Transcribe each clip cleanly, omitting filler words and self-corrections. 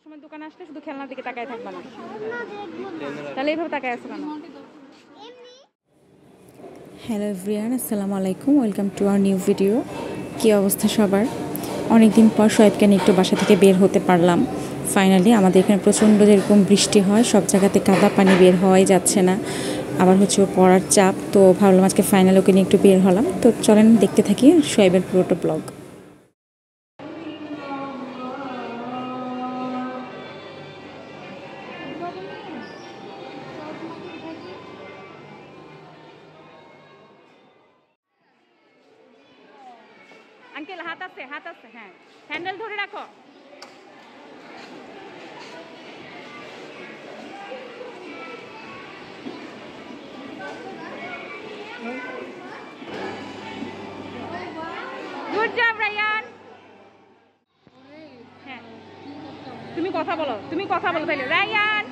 সময় দোকানে আসলে শুধু খেলনার দিকে তাকায় থাকবা না, তাহলে এইভাবে তাকায় আসো কেন? হ্যালো এভরিওয়ান, আসসালামু আলাইকুম, welcome to our new video. কী অবস্থা সবার? অনেকদিন পর সোয়েবকে নিয়ে একটু বাসা থেকে বের হতে পারলাম ফাইনালি। আমাদের এখানে প্রচণ্ড যেরকম বৃষ্টি হয়, সব জায়গাতে কাদা পানি, বের হওয়াই যাচ্ছে না। আবার হচ্ছে ও পড়ার চাপ, তো ভাবলাম আজকে ফাইনালি ওকে নিয়ে একটু বের হলাম। তো চলেন দেখতে থাকি সোয়েবের পুরোটা ব্লগ। আঙ্কেল হাত আছে, হ্যাঁ, হ্যান্ডেল ধরে রাখো। Good job Ryan. হ্যাঁ, তুমি কথা বলো তাইলে। রায়ান,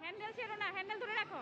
হ্যান্ডেল ছেড়ো না, হ্যান্ডেল ধরে রাখো।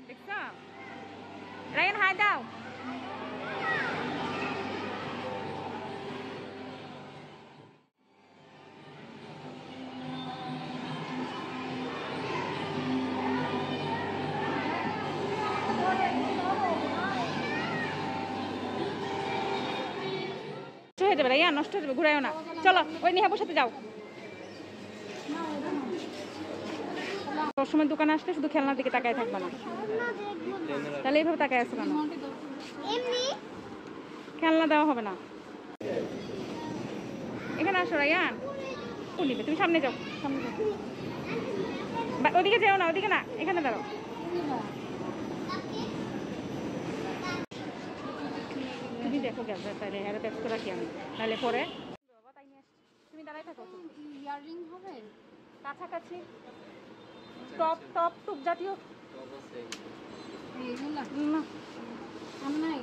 দেখছো? রায়ান হাই দাও। হয়ে যাবে রায়ান, নষ্ট হয়ে যাবে, ঘুরাইও না। চলো ওই নিহাবুর সাথে যাও। সময় দোকানে আসলে শুধু খেলনার দিকে তাকায় থাকবা না, তাহলে এইভাবে তাকায় আসো কেন? খেলনা দেওয়া হবে না। এখানে আসো রায়ান, ও নিবে। তুমি সামনে যাও, ওদিকে যেও না, ওদিকে না, এখানে দাঁড়াও। তুমি দেখো গ্যাস তাহলে হ্যাঁ ব্যস্ত রাখি আমি, তাহলে পরে তুমি দাঁড়াই থাকো। ইয়াররিং হবে কাছাকাছি টপ টপ টুপ জাতীয় এইগুলা না। আম নাই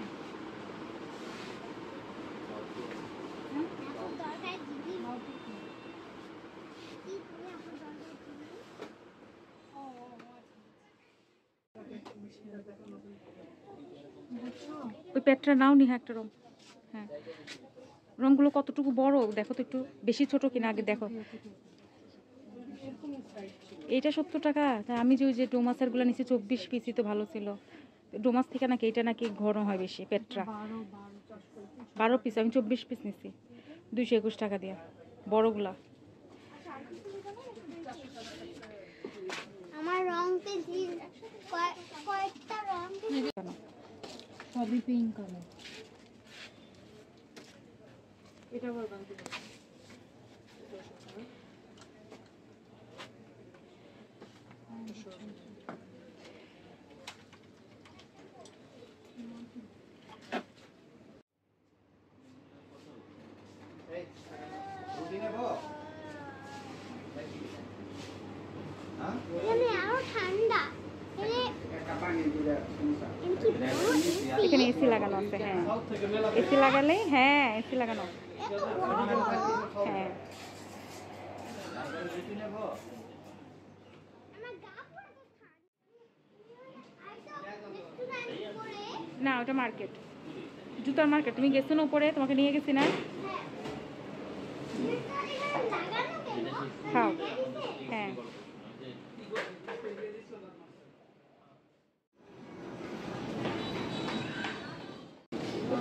ওই প্যাটটা নাও নি। হ্যাঁ একটা রং, হ্যাঁ রংগুলো কতটুকু বড় দেখো তো, একটু বেশি ছোট কিনা আগে দেখো। এইটা 70 টাকা। তা আমি যে ওই যে ডোমাসের গুলো নিচে 24 পিসই তো ভালো ছিল। ডোমাস থেকে নাকি এটা নাকি ঘন হয় বেশি পেটটা। 12 পিস, আমি 24 পিস নিছি 221 টাকা দিয়ে বড়গুলা। আমার রং পেন্সিল কয়েকটা রং সবই পিঙ্ক কালার। এটা বলবেন এখানে এসি লাগানো আছে। হ্যাঁ এসি লাগালে, হ্যাঁ এসি লাগানো, হ্যাঁ না ওটা মার্কেট, জুতার মার্কেট। তুমি গেছো না উপরে, তোমাকে নিয়ে গেছি না? খাও, হ্যাঁ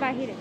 বাহিরে।